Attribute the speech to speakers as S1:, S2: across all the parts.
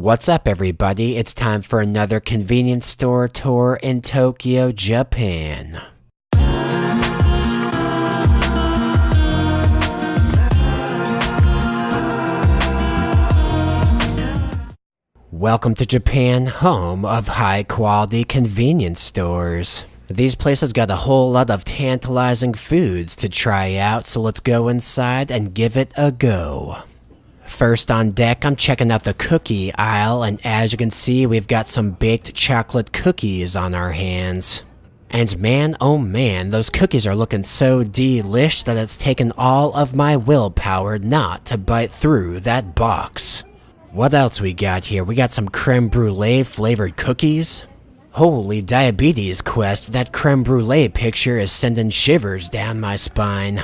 S1: What's up, everybody? It's time for another convenience store tour in Tokyo, Japan. Welcome to Japan, home of high-quality convenience stores. These places got a whole lot of tantalizing foods to try out, so let's go inside and give it a go. First on deck, I'm checking out the cookie aisle, and as you can see, we've got some baked chocolate cookies on our hands. And man, oh man, those cookies are looking so delish that it's taken all of my willpower not to bite through that box. What else we got here? We got some creme brulee flavored cookies. Holy diabetes quest, that creme brulee picture is sending shivers down my spine.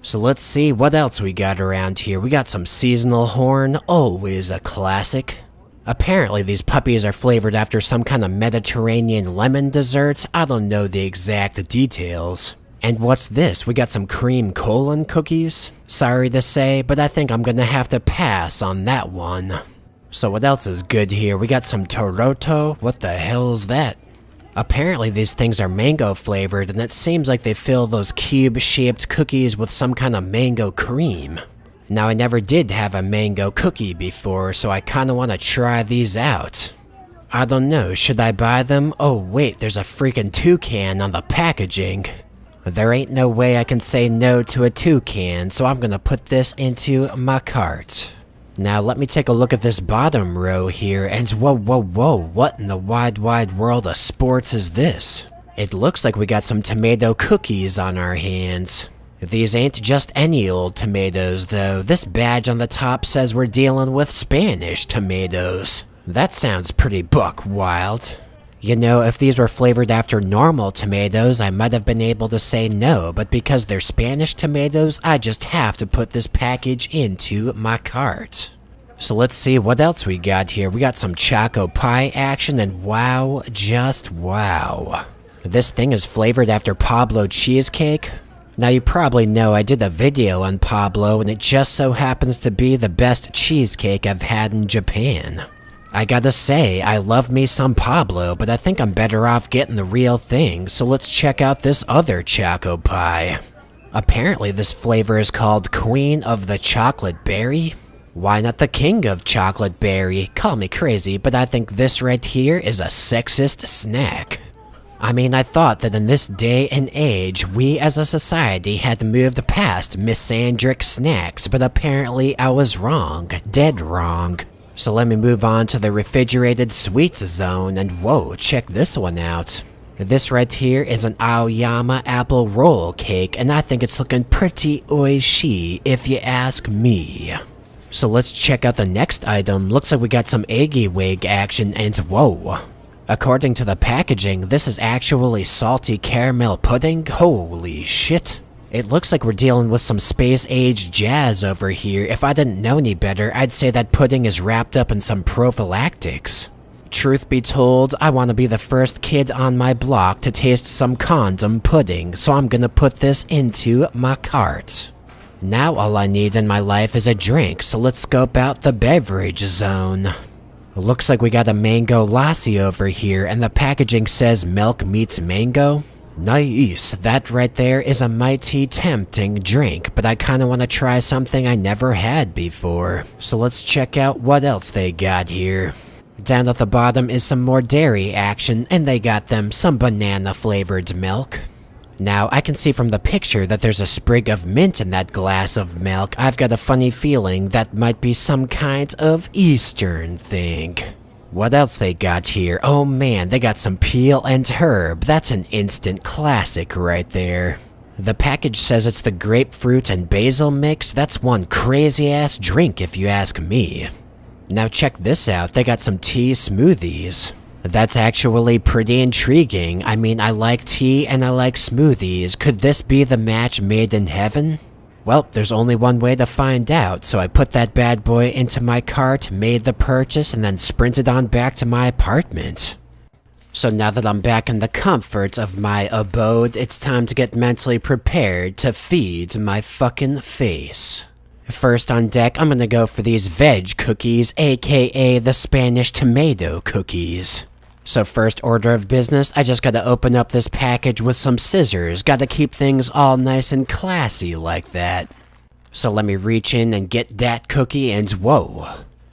S1: So let's see what else we got around here. We got some seasonal horn, always a classic. Apparently these puppies are flavored after some kind of Mediterranean lemon dessert. I don't know the exact details. And what's this? We got some cream colon cookies? Sorry to say, but I think I'm gonna have to pass on that one. So what else is good here? We got some Torotto. What the hell is that? Apparently these things are mango flavored, and it seems like they fill those cube-shaped cookies with some kind of mango cream. Now I never did have a mango cookie before, so I kinda wanna try these out. I don't know, should I buy them? Oh wait, there's a freaking toucan on the packaging. There ain't no way I can say no to a toucan, so I'm gonna put this into my cart. Now let me take a look at this bottom row here, and whoa, what in the wide world of sports is this? It looks like we got some tomato cookies on our hands. These ain't just any old tomatoes though. This badge on the top says we're dealing with Spanish tomatoes. That sounds pretty buckwild. You know, if these were flavored after normal tomatoes, I might have been able to say no, but because they're Spanish tomatoes, I just have to put this package into my cart. So let's see what else we got here. We got some choco pie action, and wow, just wow. This thing is flavored after Pablo cheesecake. Now you probably know I did a video on Pablo, and it just so happens to be the best cheesecake I've had in Japan. I gotta say, I love me some Pablo, but I think I'm better off getting the real thing, so let's check out this other choco pie. Apparently this flavor is called Queen of the Chocolate Berry. Why not the King of Chocolate Berry? Call me crazy, but I think this right here is a sexist snack. I mean, I thought that in this day and age, we as a society had moved past misandric snacks, but apparently I was wrong, dead wrong. So let me move on to the refrigerated sweets zone, and whoa, check this one out. This right here is an Aoyama apple roll cake, and I think it's looking pretty oishii if you ask me. So let's check out the next item. Looks like we got some eggy wig action, and whoa. According to the packaging, this is actually salty caramel pudding. Holy shit. It looks like we're dealing with some space-age jazz over here. If I didn't know any better, I'd say that pudding is wrapped up in some prophylactics. Truth be told, I want to be the first kid on my block to taste some condom pudding, so I'm gonna put this into my cart. Now all I need in my life is a drink, so let's scope out the beverage zone. Looks like we got a mango lassi over here, and the packaging says milk meets mango. Nice, that right there is a mighty tempting drink, but I kinda wanna try something I never had before. So let's check out what else they got here. Down at the bottom is some more dairy action, and they got them some banana flavored milk. Now, I can see from the picture that there's a sprig of mint in that glass of milk. I've got a funny feeling that might be some kind of Eastern thing. What else they got here? Oh man, they got some peel and herb. That's an instant classic right there. The package says it's the grapefruit and basil mix. That's one crazy-ass drink if you ask me. Now check this out, they got some tea smoothies. That's actually pretty intriguing. I mean, I like tea and I like smoothies. Could this be the match made in heaven? Well, there's only one way to find out, so I put that bad boy into my cart, made the purchase, and then sprinted on back to my apartment. So now that I'm back in the comfort of my abode, it's time to get mentally prepared to feed my fucking face. First on deck, I'm gonna go for these veg cookies, aka the Spanish tomato cookies. So first order of business, I just gotta open up this package with some scissors. Gotta keep things all nice and classy like that. So let me reach in and get that cookie, and whoa.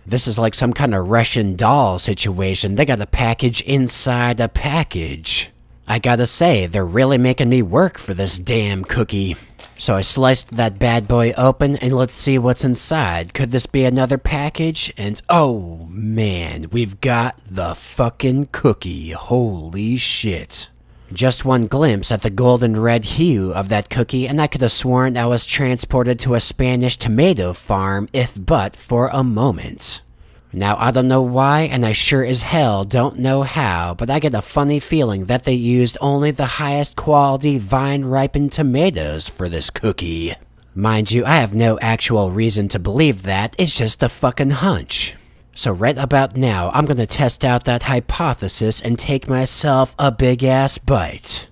S1: This is like some kind of Russian doll situation. They got a package inside a package. I gotta say, they're really making me work for this damn cookie. So I sliced that bad boy open, and let's see what's inside. Could this be another package? And oh man, we've got the fucking cookie. Holy shit. Just one glimpse at the golden red hue of that cookie, and I could have sworn I was transported to a Spanish tomato farm, if but for a moment. Now, I don't know why, and I sure as hell don't know how, but I get a funny feeling that they used only the highest quality vine-ripened tomatoes for this cookie. Mind you, I have no actual reason to believe that, it's just a fucking hunch. So right about now, I'm gonna test out that hypothesis and take myself a big-ass bite.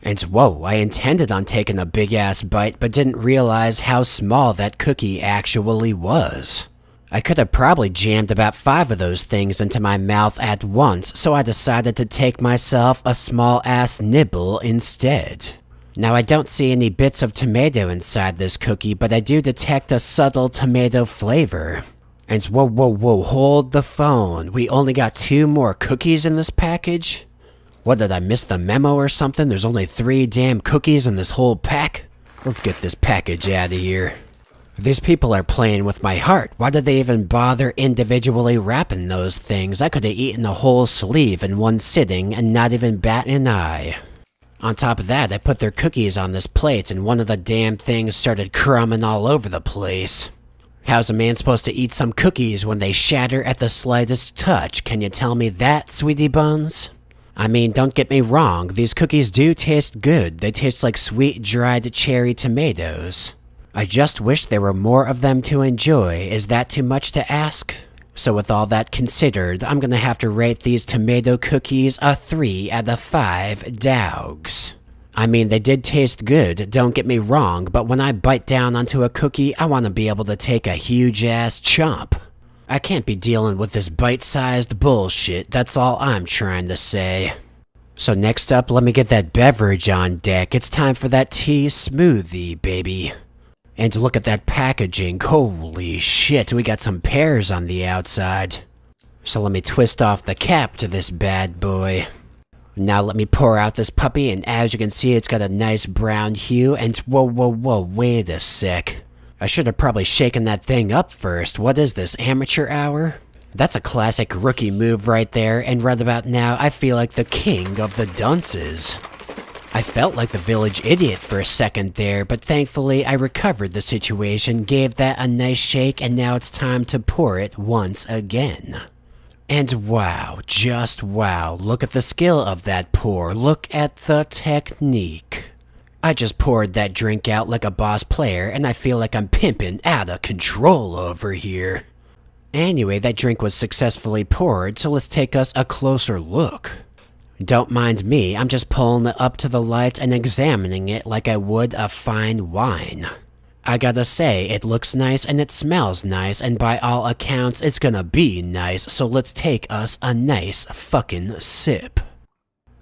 S1: And whoa, I intended on taking a big-ass bite, but didn't realize how small that cookie actually was. I could have probably jammed about 5 of those things into my mouth at once, so I decided to take myself a small-ass nibble instead. Now I don't see any bits of tomato inside this cookie, but I do detect a subtle tomato flavor. And whoa, hold the phone. We only got 2 more cookies in this package? What, did I miss the memo or something? There's only 3 damn cookies in this whole pack? Let's get this package out of here. These people are playing with my heart. Why did they even bother individually wrapping those things? I could have eaten a whole sleeve in one sitting and not even bat an eye. On top of that, I put their cookies on this plate and one of the damn things started crumbing all over the place. How's a man supposed to eat some cookies when they shatter at the slightest touch? Can you tell me that, sweetie buns? I mean, don't get me wrong, these cookies do taste good. They taste like sweet, dried cherry tomatoes. I just wish there were more of them to enjoy. Is that too much to ask? So with all that considered, I'm gonna have to rate these tomato cookies a 3 out of 5 dogs. I mean, they did taste good, don't get me wrong, but when I bite down onto a cookie, I want to be able to take a huge-ass chomp. I can't be dealing with this bite-sized bullshit, that's all I'm trying to say. So next up, let me get that beverage on deck. It's time for that tea smoothie, baby. And look at that packaging, holy shit, we got some pears on the outside. So let me twist off the cap to this bad boy. Now let me pour out this puppy, and as you can see, it's got a nice brown hue, and whoa, wait a sec. I should have probably shaken that thing up first. What is this, amateur hour? That's a classic rookie move right there, and right about now, I feel like the king of the dunces. I felt like the village idiot for a second there, but thankfully I recovered the situation, gave that a nice shake, and now it's time to pour it once again. And wow, just wow, look at the skill of that pour, look at the technique. I just poured that drink out like a boss player, and I feel like I'm pimping out of control over here. Anyway, that drink was successfully poured, so let's take us a closer look. Don't mind me, I'm just pulling it up to the light and examining it like I would a fine wine. I gotta say, it looks nice and it smells nice, and by all accounts, it's gonna be nice, so let's take us a nice fucking sip.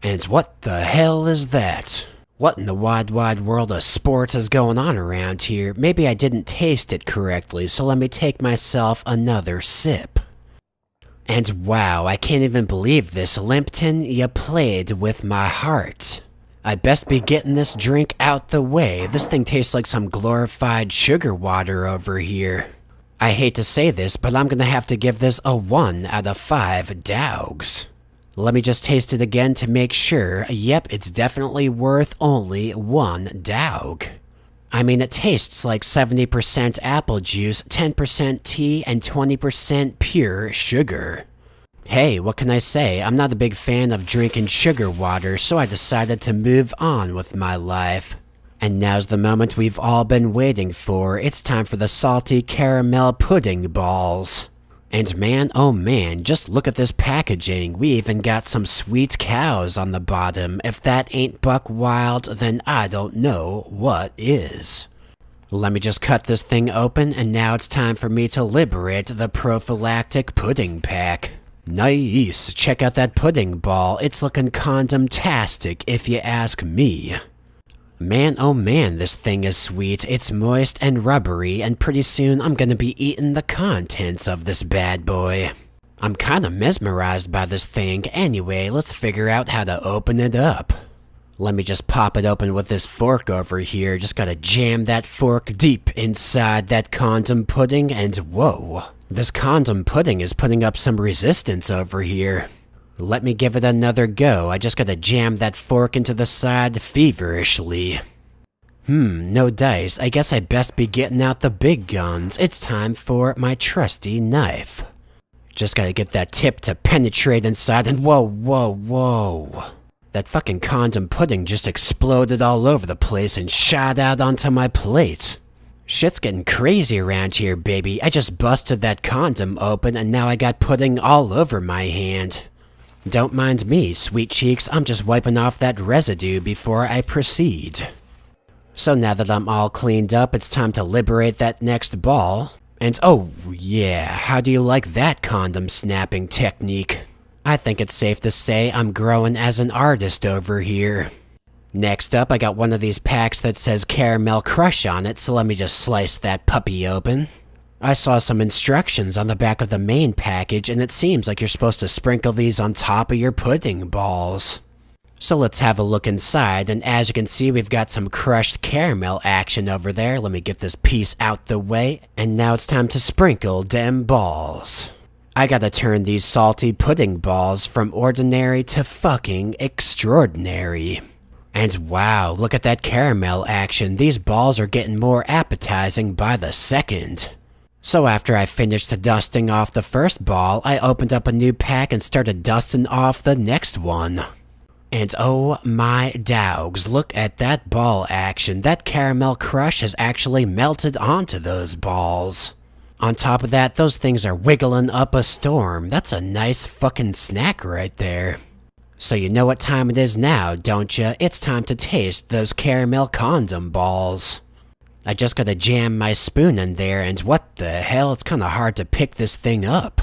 S1: And what the hell is that? What in the wide world of sports is going on around here? Maybe I didn't taste it correctly, so let me take myself another sip. And wow, I can't even believe this, Lipton, you played with my heart. I best be getting this drink out the way. This thing tastes like some glorified sugar water over here. I hate to say this, but I'm gonna have to give this a 1 out of 5 dogs. Let me just taste it again to make sure. Yep, it's definitely worth only 1 dog. I mean, it tastes like 70% apple juice, 10% tea, and 20% pure sugar. Hey, what can I say? I'm not a big fan of drinking sugar water, so I decided to move on with my life. And now's the moment we've all been waiting for. It's time for the salty caramel pudding balls. And man, oh man, just look at this packaging. We even got some sweet cows on the bottom. If that ain't buckwild, then I don't know what is. Let me just cut this thing open, and now it's time for me to liberate the prophylactic pudding pack. Nice, check out that pudding ball, it's looking condom-tastic if you ask me. Man, oh man, this thing is sweet, it's moist and rubbery, and pretty soon I'm gonna be eating the contents of this bad boy. I'm kinda mesmerized by this thing. Anyway, let's figure out how to open it up. Let me just pop it open with this fork over here. Just gotta jam that fork deep inside that condom pudding, and whoa. This condom pudding is putting up some resistance over here. Let me give it another go. I just gotta jam that fork into the side feverishly. No dice. I guess I best be getting out the big guns. It's time for my trusty knife. Just gotta get that tip to penetrate inside, and whoa. That fucking condom pudding just exploded all over the place and shot out onto my plate. Shit's getting crazy around here, baby. I just busted that condom open and now I got pudding all over my hand. Don't mind me, sweet cheeks, I'm just wiping off that residue before I proceed. So now that I'm all cleaned up, it's time to liberate that next ball. And oh yeah, how do you like that condom snapping technique? I think it's safe to say I'm growing as an artist over here. Next up, I got one of these packs that says Caramel Crush on it, so let me just slice that puppy open. I saw some instructions on the back of the main package, and it seems like you're supposed to sprinkle these on top of your pudding balls. So let's have a look inside, and as you can see, we've got some crushed caramel action over there. Let me get this piece out the way, and now it's time to sprinkle dem balls. I gotta turn these salty pudding balls from ordinary to fucking extraordinary. And wow, look at that caramel action. These balls are getting more appetizing by the second. So after I finished dusting off the first ball, I opened up a new pack and started dusting off the next one. And oh my dogs, look at that ball action. That caramel crush has actually melted onto those balls. On top of that, those things are wiggling up a storm. That's a nice fucking snack right there. So you know what time it is now, don't you? It's time to taste those caramel condom balls. I just gotta jam my spoon in there, and what the hell, it's kinda hard to pick this thing up.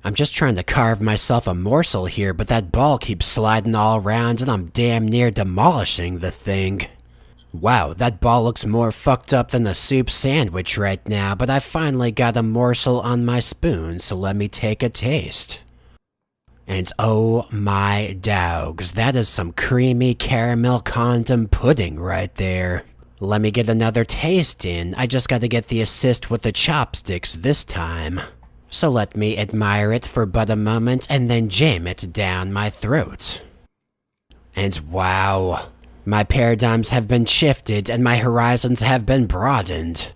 S1: I'm just trying to carve myself a morsel here, but that ball keeps sliding all around and I'm damn near demolishing the thing. Wow, that ball looks more fucked up than a soup sandwich right now, but I finally got a morsel on my spoon, so let me take a taste. And oh my dogs, that is some creamy caramel condom pudding right there. Let me get another taste in. I just gotta get the assist with the chopsticks this time. So let me admire it for but a moment and then jam it down my throat. And wow. My paradigms have been shifted and my horizons have been broadened.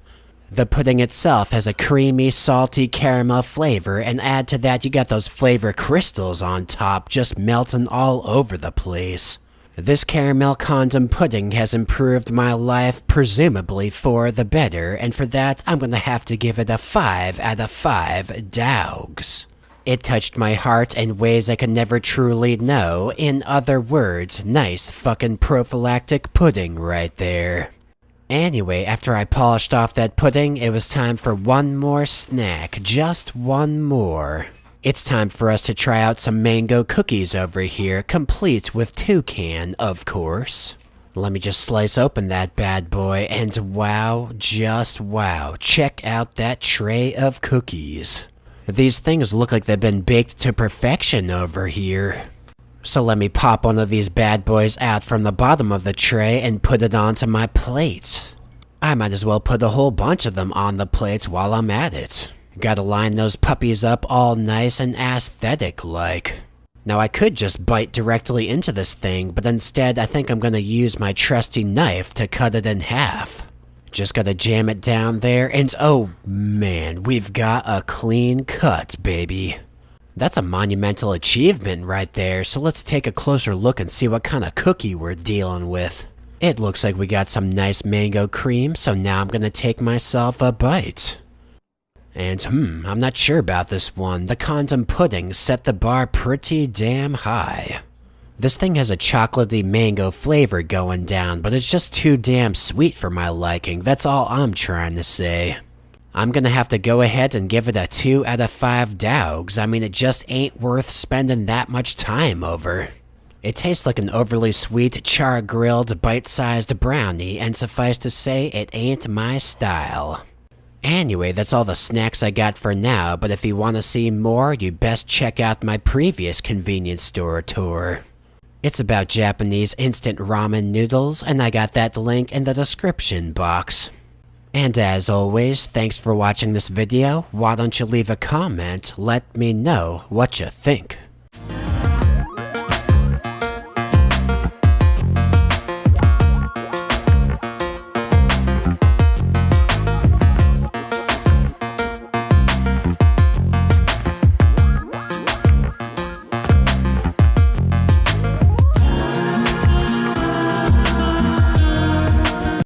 S1: The pudding itself has a creamy, salty caramel flavor, and add to that you got those flavor crystals on top just melting all over the place. This caramel condom pudding has improved my life presumably for the better, and for that I'm gonna have to give it a 5 out of 5 dogs. It touched my heart in ways I could never truly know. In other words, nice fucking prophylactic pudding right there. Anyway, after I polished off that pudding, it was time for one more snack. Just one more. It's time for us to try out some mango cookies over here, complete with toucan, of course. Let me just slice open that bad boy, and wow, just wow, check out that tray of cookies. These things look like they've been baked to perfection over here. So let me pop one of these bad boys out from the bottom of the tray and put it onto my plate. I might as well put a whole bunch of them on the plate while I'm at it. Gotta line those puppies up all nice and aesthetic-like. Now I could just bite directly into this thing, but instead I think I'm gonna use my trusty knife to cut it in half. Just gotta jam it down there, and oh man, we've got a clean cut, baby. That's a monumental achievement right there, so let's take a closer look and see what kind of cookie we're dealing with. It looks like we got some nice mango cream, so now I'm gonna take myself a bite. And I'm not sure about this one. The condom pudding set the bar pretty damn high. This thing has a chocolatey mango flavor going down, but it's just too damn sweet for my liking, that's all I'm trying to say. I'm gonna have to go ahead and give it a 2 out of 5 dogs. I mean, it just ain't worth spending that much time over. It tastes like an overly sweet, char-grilled, bite-sized brownie, and suffice to say, it ain't my style. Anyway, that's all the snacks I got for now, but if you want to see more, you best check out my previous convenience store tour. It's about Japanese instant ramen noodles, and I got that link in the description box. And as always, thanks for watching this video. Why don't you leave a comment, let me know what you think.